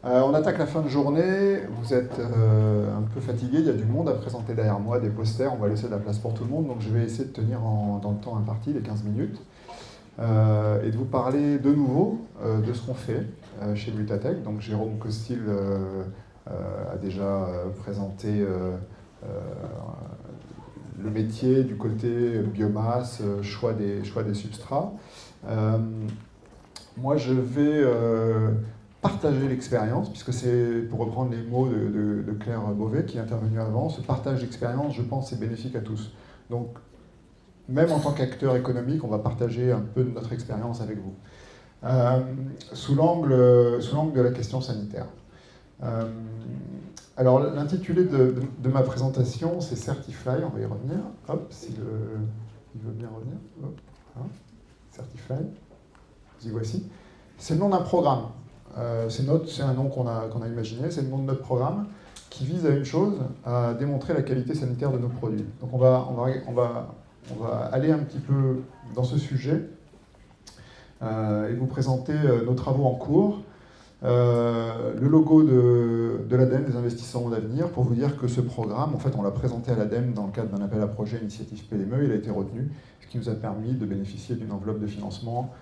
On attaque la fin de journée, vous êtes un peu fatigué, il y a du monde à présenter derrière moi, des posters, on va laisser de la place pour tout le monde, donc je vais essayer de tenir dans le temps imparti, les 15 minutes, et de vous parler de nouveau de ce qu'on fait chez Mutatech. Donc Jérôme Costil a déjà présenté le métier du côté biomasse, choix des substrats. Moi je vais partager l'expérience, puisque c'est, pour reprendre les mots de Claire Beauvais qui est intervenue avant, ce partage d'expérience, je pense, est bénéfique à tous. Donc, même en tant qu'acteur économique, on va partager un peu de notre expérience avec vous. Sous l'angle de la question sanitaire. Alors, l'intitulé de ma présentation, c'est Certifly, on va y revenir. Hop, il veut bien revenir. Hop, hein. Certifly, vous y voici. C'est le nom d'un programme. C'est un nom qu'on a imaginé, c'est le nom de notre programme qui vise à une chose, à démontrer la qualité sanitaire de nos produits. Donc on va aller un petit peu dans ce sujet et vous présenter nos travaux en cours, le logo de l'ADEME, des investissements d'avenir, pour vous dire que ce programme, en fait, on l'a présenté à l'ADEME dans le cadre d'un appel à projet initiative PME, il a été retenu, ce qui nous a permis de bénéficier d'une enveloppe de financement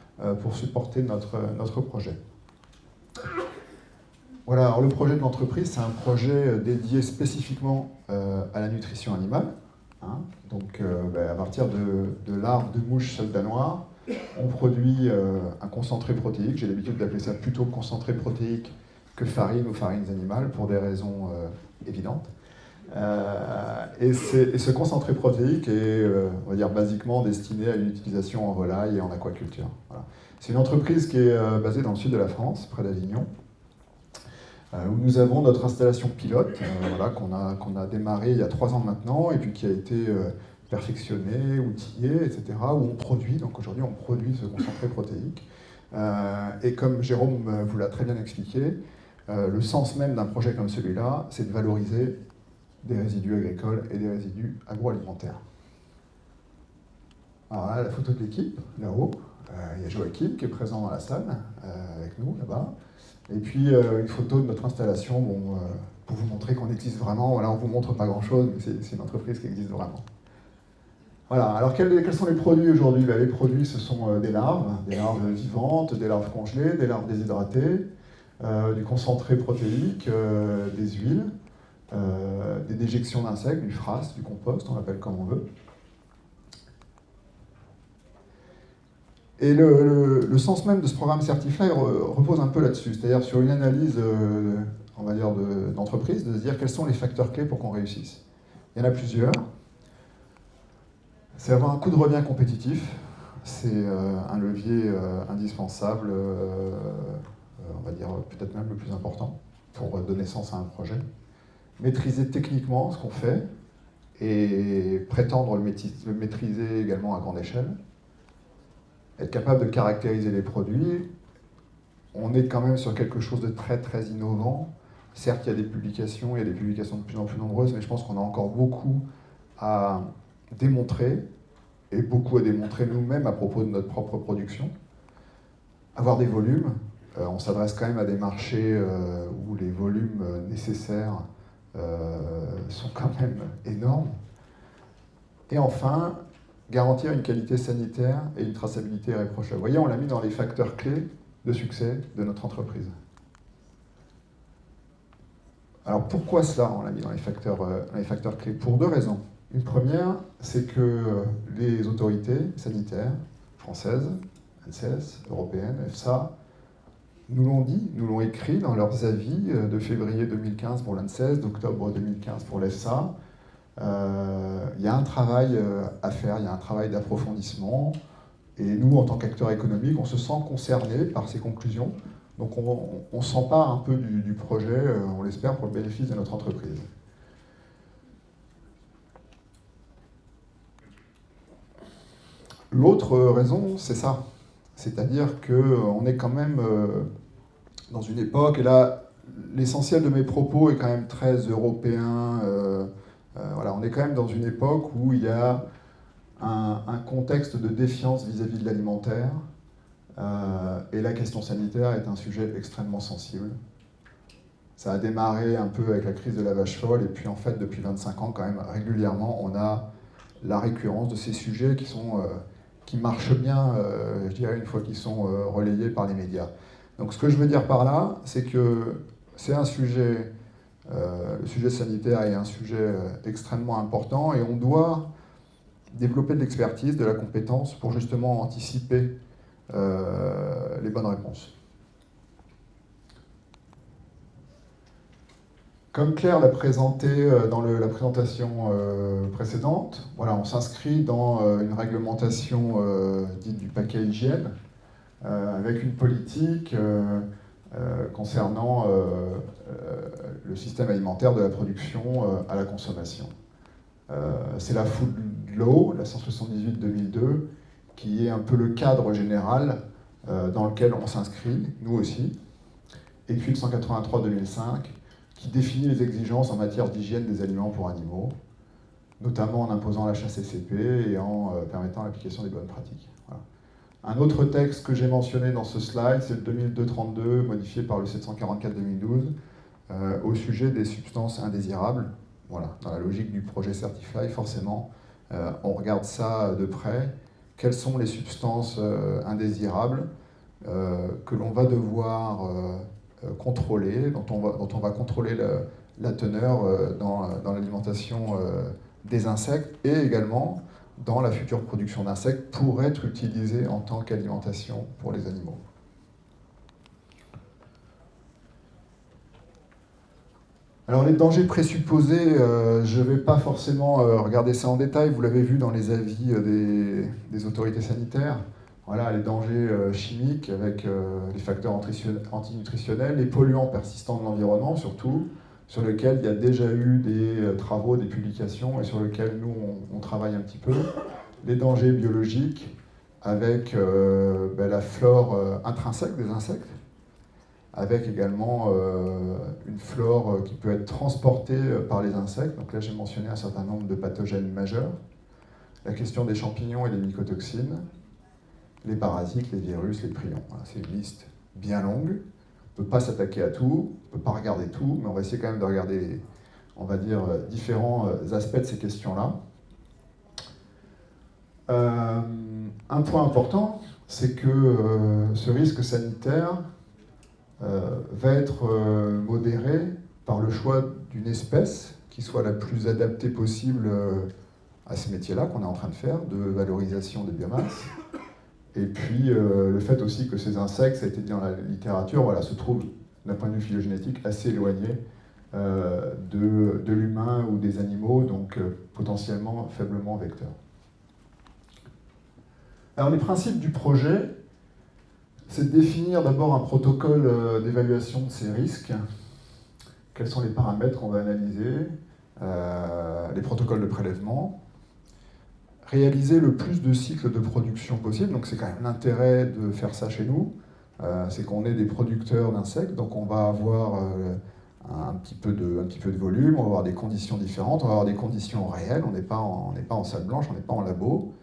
pour supporter notre projet. Voilà, alors le projet de l'entreprise, c'est un projet dédié spécifiquement à la nutrition animale. Hein. Donc, à partir de larves de mouches soldats noirs, on produit un concentré protéique. J'ai l'habitude d'appeler ça plutôt concentré protéique que farine ou farines animales, pour des raisons évidentes. Et ce concentré protéique est, on va dire, basiquement destiné à une utilisation en volaille et en aquaculture. Voilà. C'est une entreprise qui est basée dans le sud de la France, près d'Avignon, où nous avons notre installation pilote, voilà, qu'on a démarré il y a 3 ans maintenant, et puis qui a été perfectionnée, outillée, etc., où on produit, donc aujourd'hui on produit ce concentré protéique. Et comme Jérôme vous l'a très bien expliqué, le sens même d'un projet comme celui-là, c'est de valoriser des résidus agricoles et des résidus agroalimentaires. Alors là, la photo de l'équipe, là-haut, il y a Joachim qui est présent dans la salle, avec nous, là-bas. Et puis une photo de notre installation, pour vous montrer qu'on existe vraiment. Voilà, on ne vous montre pas grand-chose, mais c'est une entreprise qui existe vraiment. Voilà, alors quels sont les produits aujourd'hui? Les produits, ce sont des larves vivantes, des larves congelées, des larves déshydratées, du concentré protéique, des huiles, des déjections d'insectes, du frass, du compost, on l'appelle comme on veut. Et le sens même de ce programme Certifly repose un peu là-dessus, c'est-à-dire sur une analyse, on va dire, d'entreprise, de se dire quels sont les facteurs clés pour qu'on réussisse. Il y en a plusieurs. C'est avoir un coût de revient compétitif, c'est un levier indispensable, on va dire peut-être même le plus important, pour donner sens à un projet. Maîtriser techniquement ce qu'on fait, et prétendre le maîtriser également à grande échelle. Être capable de caractériser les produits. On est quand même sur quelque chose de très très innovant. Certes, il y a des publications de plus en plus nombreuses, mais je pense qu'on a encore beaucoup à démontrer, et beaucoup à démontrer nous-mêmes à propos de notre propre production. Avoir des volumes. On s'adresse quand même à des marchés où les volumes nécessaires sont quand même énormes. Et enfin, garantir une qualité sanitaire et une traçabilité irréprochable. Vous voyez, on l'a mis dans les facteurs clés de succès de notre entreprise. Alors pourquoi cela, on l'a mis dans les facteurs clés? Pour 2 raisons. Une première, c'est que les autorités sanitaires françaises, ANSES, européennes, EFSA, nous l'ont dit, nous l'ont écrit dans leurs avis de février 2015 pour l'ANSES, d'octobre 2015 pour l'EFSA. Il y a un travail à faire, il y a un travail d'approfondissement, et nous, en tant qu'acteurs économiques, on se sent concernés par ces conclusions, donc on s'empare un peu du projet, on l'espère, pour le bénéfice de notre entreprise. L'autre raison, c'est ça, c'est-à-dire qu'on est quand même dans une époque, et là, l'essentiel de mes propos est quand même très européen. Voilà, on est quand même dans une époque où il y a un contexte de défiance vis-à-vis de l'alimentaire, Et la question sanitaire est un sujet extrêmement sensible. Ça a démarré un peu avec la crise de la vache folle, et puis en fait, depuis 25 ans, quand même, régulièrement, on a la récurrence de ces sujets qui marchent bien, je dirais, une fois qu'ils sont relayés par les médias. Donc ce que je veux dire par là, c'est que c'est un sujet, le sujet sanitaire est un sujet extrêmement important, et on doit développer de l'expertise, de la compétence, pour justement anticiper les bonnes réponses. Comme Claire l'a présenté dans la présentation précédente, voilà, on s'inscrit dans une réglementation dite du paquet hygiène, avec une politique concernant le système alimentaire de la production à la consommation. C'est la Food Law, la 178/2002, qui est un peu le cadre général dans lequel on s'inscrit, nous aussi, et puis le 183/2005, qui définit les exigences en matière d'hygiène des aliments pour animaux, notamment en imposant l'HACCP et en permettant l'application des bonnes pratiques. Voilà. Un autre texte que j'ai mentionné dans ce slide, c'est le 2002-32, modifié par le 744/2012, au sujet des substances indésirables. Voilà, dans la logique du projet Certify, forcément, on regarde ça de près. Quelles sont les substances indésirables que l'on va devoir contrôler, dont on va contrôler la teneur dans l'alimentation des insectes, et également dans la future production d'insectes pour être utilisés en tant qu'alimentation pour les animaux. Alors les dangers présupposés, je ne vais pas forcément regarder ça en détail, vous l'avez vu dans les avis des autorités sanitaires. Voilà, les dangers chimiques avec les facteurs antinutritionnels, les polluants persistants de l'environnement surtout, sur lesquels il y a déjà eu des travaux, des publications, et sur lesquels nous on travaille un petit peu. Les dangers biologiques avec la flore intrinsèque des insectes, avec également une flore qui peut être transportée par les insectes. Donc là j'ai mentionné un certain nombre de pathogènes majeurs. La question des champignons et des mycotoxines, les parasites, les virus, les prions. Voilà, c'est une liste bien longue. On ne peut pas s'attaquer à tout, on ne peut pas regarder tout, mais on va essayer quand même de regarder, on va dire, différents aspects de ces questions-là. Un point important, c'est que ce risque sanitaire va être modéré par le choix d'une espèce qui soit la plus adaptée possible à ce métier-là qu'on est en train de faire, de valorisation des biomasses. Et puis le fait aussi que ces insectes, ça a été dit dans la littérature, voilà, se trouvent d'un point de vue phylogénétique assez éloignés de l'humain ou des animaux, donc potentiellement faiblement vecteurs. Alors les principes du projet, c'est de définir d'abord un protocole d'évaluation de ces risques. Quels sont les paramètres qu'on va analyser, les protocoles de prélèvement, réaliser le plus de cycles de production possible, donc c'est quand même l'intérêt de faire ça chez nous, c'est qu'on est des producteurs d'insectes, donc on va avoir un petit peu de volume, on va avoir des conditions différentes, on va avoir des conditions réelles, on n'est pas en salle blanche, on n'est pas en labo,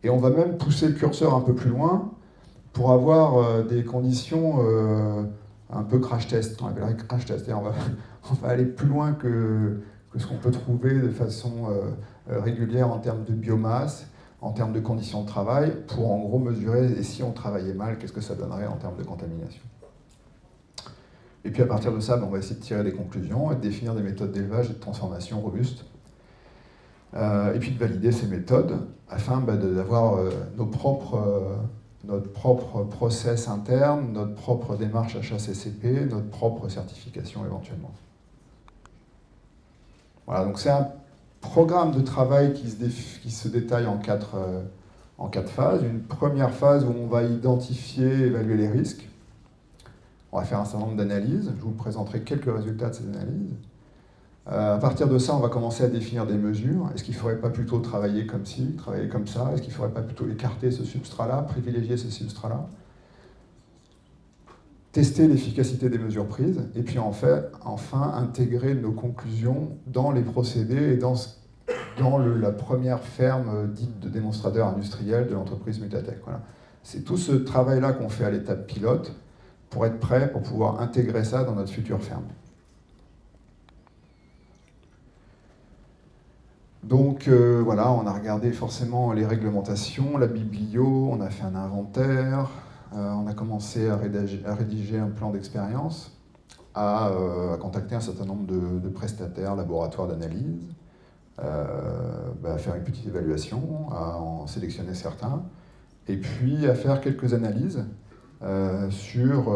et on va même pousser le curseur un peu plus loin pour avoir des conditions un peu crash test, on appellerait crash test, c'est-à-dire on va aller plus loin que ce qu'on peut trouver de façon régulière en termes de biomasse, en termes de conditions de travail, pour en gros mesurer, et si on travaillait mal, qu'est-ce que ça donnerait en termes de contamination. Et puis à partir de ça, on va essayer de tirer des conclusions et de définir des méthodes d'élevage et de transformation robustes. Et puis de valider ces méthodes afin d'avoir notre propre process interne, notre propre démarche HACCP, notre propre certification éventuellement. Voilà, donc c'est un programme de travail qui se détaille en quatre phases. Une première phase où on va identifier et évaluer les risques. On va faire un certain nombre d'analyses. Je vous présenterai quelques résultats de ces analyses. À partir de ça, on va commencer à définir des mesures. Est-ce qu'il ne faudrait pas plutôt travailler comme ci, travailler comme ça? Est-ce qu'il ne faudrait pas plutôt écarter ce substrat-là, privilégier ce substrat-là? Tester l'efficacité des mesures prises, et puis enfin intégrer nos conclusions dans les procédés et dans la première ferme dite de démonstrateur industriel de l'entreprise Mutatech. Voilà. C'est tout ce travail-là qu'on fait à l'étape pilote pour être prêt, pour pouvoir intégrer ça dans notre future ferme. Donc voilà, on a regardé forcément les réglementations, la biblio, on a fait un inventaire, on a commencé à rédiger un plan d'expérience, à contacter un certain nombre de prestataires, laboratoires d'analyse, à faire une petite évaluation, à en sélectionner certains, et puis à faire quelques analyses sur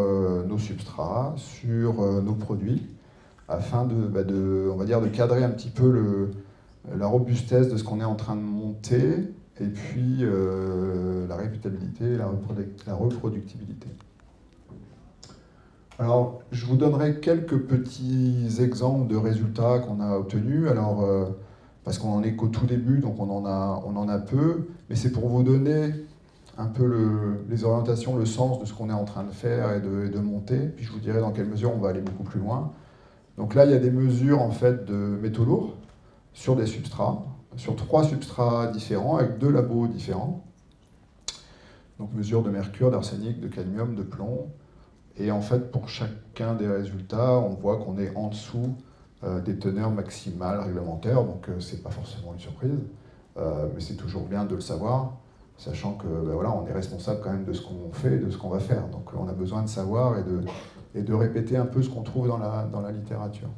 nos substrats, sur nos produits, afin on va dire, de cadrer un petit peu la robustesse de ce qu'on est en train de monter, et puis la répétabilité et la reproductibilité. Alors, je vous donnerai quelques petits exemples de résultats qu'on a obtenus. Alors, parce qu'on n'en est qu'au tout début, donc on en a peu, mais c'est pour vous donner un peu les orientations, le sens de ce qu'on est en train de faire et de monter. Puis je vous dirai dans quelle mesure on va aller beaucoup plus loin. Donc là, il y a des mesures en fait de métaux lourds sur des substrats, sur 3 substrats différents, avec 2 labos différents. Donc mesure de mercure, d'arsenic, de cadmium, de plomb. Et en fait, pour chacun des résultats, on voit qu'on est en dessous des teneurs maximales réglementaires, donc c'est pas forcément une surprise, mais c'est toujours bien de le savoir, sachant que voilà, on est responsable quand même de ce qu'on fait et de ce qu'on va faire. Donc on a besoin de savoir et de répéter un peu ce qu'on trouve dans la littérature.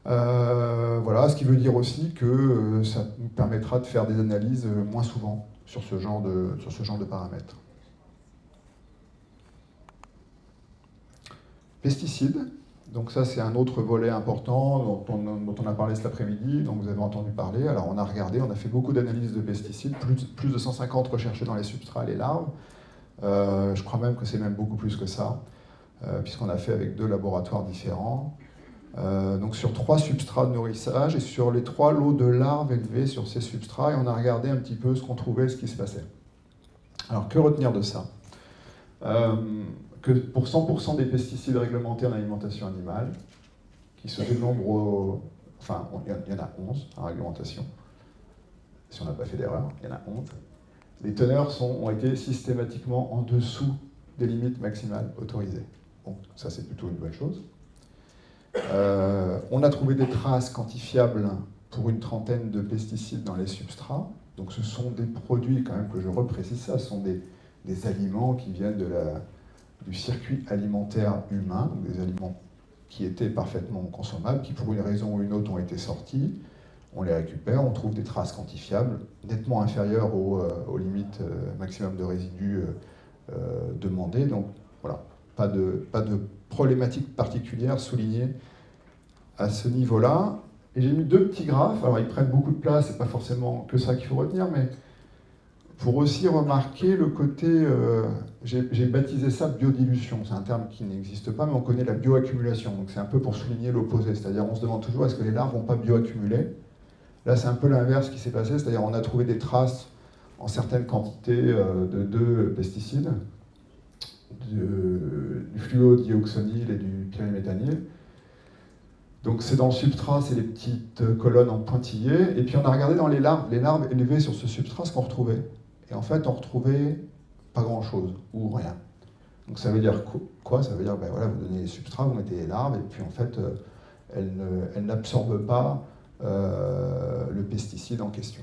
Voilà, ce qui veut dire aussi que ça nous permettra de faire des analyses moins souvent sur ce genre de paramètres. Pesticides, donc ça c'est un autre volet important dont on a parlé cet après-midi, dont vous avez entendu parler. Alors on a regardé, on a fait beaucoup d'analyses de pesticides, plus de 150 recherchés dans les substrats et les larves. Je crois même que c'est même beaucoup plus que ça, puisqu'on a fait avec 2 laboratoires différents. Donc sur 3 substrats de nourrissage et sur les 3 lots de larves élevés sur ces substrats, et on a regardé un petit peu ce qu'on trouvait, ce qui se passait. Alors que retenir de ça? Que pour 100% des pesticides réglementés en alimentation animale, qui se dénombrent, enfin il y en a 11 en réglementation, si on n'a pas fait d'erreur, il y en a 11, les teneurs ont été systématiquement en dessous des limites maximales autorisées. Donc ça c'est plutôt une bonne chose. On a trouvé des traces quantifiables pour une trentaine de pesticides dans les substrats. Donc ce sont des produits, quand même que je reprécise ça, ce sont des aliments qui viennent du circuit alimentaire humain, des aliments qui étaient parfaitement consommables, qui pour une raison ou une autre ont été sortis. On les récupère, on trouve des traces quantifiables, nettement inférieures aux limites maximum de résidus demandées. Donc voilà, pas de problématique particulière soulignée à ce niveau-là. Et j'ai mis 2 petits graphes, alors ils prennent beaucoup de place, c'est pas forcément que ça qu'il faut retenir, mais pour aussi remarquer le côté, j'ai baptisé ça biodilution, c'est un terme qui n'existe pas, mais on connaît la bioaccumulation, donc c'est un peu pour souligner l'opposé, c'est-à-dire on se demande toujours est-ce que les larves vont pas bioaccumuler. Là c'est un peu l'inverse qui s'est passé, c'est-à-dire on a trouvé des traces en certaines quantités de 2 pesticides, du fluodioxonil et du pyriméthanil. Donc c'est dans le substrat, c'est les petites colonnes en pointillés, et puis on a regardé dans les larves élevées sur ce substrat, ce qu'on retrouvait. Et en fait, on retrouvait pas grand-chose, ou rien. Donc ça veut dire quoi? Ça veut dire, ben voilà, vous donnez les substrats, vous mettez les larves, et puis en fait, elles n'absorbent pas le pesticide en question.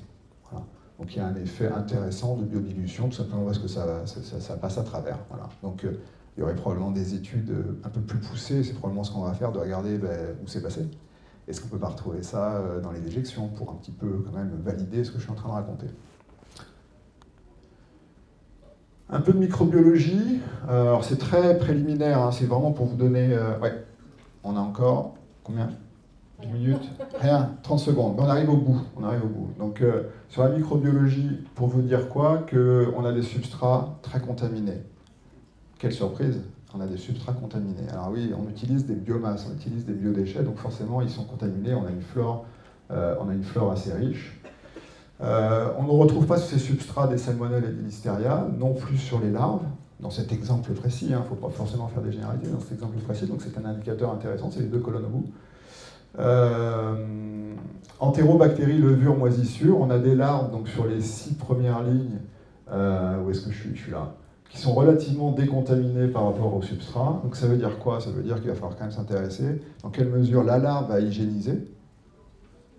Voilà. Donc il y a un effet intéressant de biodilution, tout simplement parce que ça passe à travers. Voilà. Donc il y aurait probablement des études un peu plus poussées, c'est probablement ce qu'on va faire, de regarder où c'est passé. Est-ce qu'on ne peut pas retrouver ça dans les déjections, pour un petit peu quand même valider ce que je suis en train de raconter. Un peu de microbiologie, alors c'est très préliminaire, hein, c'est vraiment pour vous donner... ouais, on a encore, combien? 10 minutes? Rien, 30 secondes, mais on arrive au bout. Donc sur la microbiologie, pour vous dire quoi? Qu'on a des substrats très contaminés. Quelle surprise, on a des substrats contaminés. Alors oui, on utilise des biomasses, on utilise des biodéchets, donc forcément ils sont contaminés, on a une flore assez riche. On ne retrouve pas sur ces substrats des salmonelles et des listeria, non plus sur les larves, dans cet exemple précis, il ne faut pas forcément faire des généralités dans cet exemple précis, donc c'est un indicateur intéressant, c'est les 2 colonnes au bout. Entérobactéries, levures, moisissures, on a des larves donc, sur les 6 premières lignes où est-ce que je suis là, qui sont relativement décontaminés par rapport au substrat. Donc ça veut dire quoi? Ça veut dire qu'il va falloir quand même s'intéresser dans quelle mesure la larve va hygiéniser,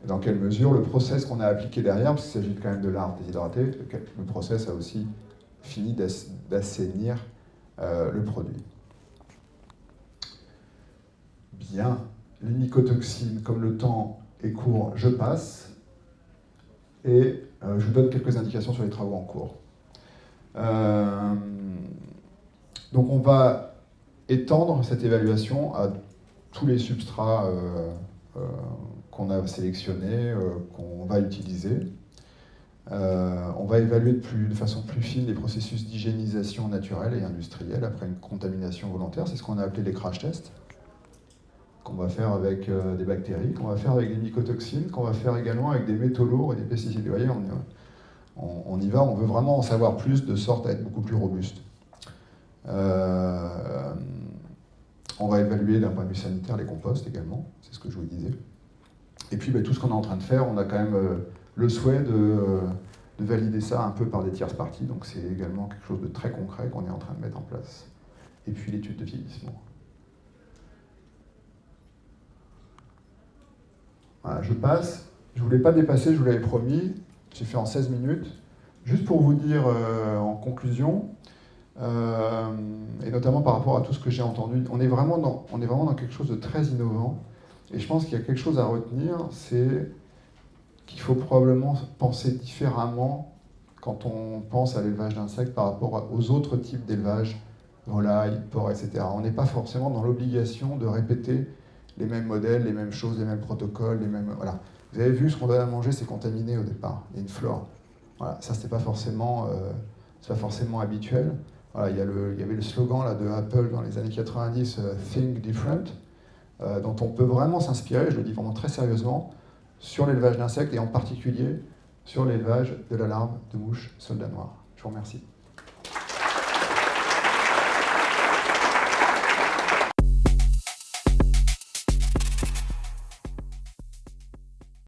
et dans quelle mesure le process qu'on a appliqué derrière, parce qu'il s'agit quand même de larves déshydratées, le process a aussi fini d'assainir le produit. Bien, les mycotoxines, comme le temps est court, je passe, et je vous donne quelques indications sur les travaux en cours. Donc on va étendre cette évaluation à tous les substrats qu'on a sélectionnés, qu'on va utiliser. On va évaluer de façon plus fine les processus d'hygiénisation naturelle et industrielle après une contamination volontaire. C'est ce qu'on a appelé les crash tests, qu'on va faire avec des bactéries, qu'on va faire avec des mycotoxines, qu'on va faire également avec des métaux lourds et des pesticides. Vous voyez, on y va, on veut vraiment en savoir plus de sorte à être beaucoup plus robuste. On va évaluer d'un point de vue sanitaire les composts également, c'est ce que je vous disais. Et puis tout ce qu'on est en train de faire, on a quand même le souhait de valider ça un peu par des tierces parties, donc c'est également quelque chose de très concret qu'on est en train de mettre en place. Et puis l'étude de vieillissement. Voilà, je passe. Je ne voulais pas dépasser, je vous l'avais promis. J'ai fait en 16 minutes. Juste pour vous dire en conclusion, et notamment par rapport à tout ce que j'ai entendu, on est vraiment dans quelque chose de très innovant. Et je pense qu'il y a quelque chose à retenir, c'est qu'il faut probablement penser différemment quand on pense à l'élevage d'insectes par rapport aux autres types d'élevage, volailles, porcs, etc. On n'est pas forcément dans l'obligation de répéter les mêmes modèles, les mêmes choses, les mêmes protocoles, les mêmes... Voilà. Vous avez vu, ce qu'on donne à manger, c'est contaminé au départ. Il y a une flore. Voilà. Ça, c'est pas forcément habituel. Voilà, il y avait le slogan là, de Apple dans les années 90, Think Different, dont on peut vraiment s'inspirer, je le dis vraiment très sérieusement, sur l'élevage d'insectes et en particulier sur l'élevage de la larve de mouche soldat noir. Je vous remercie.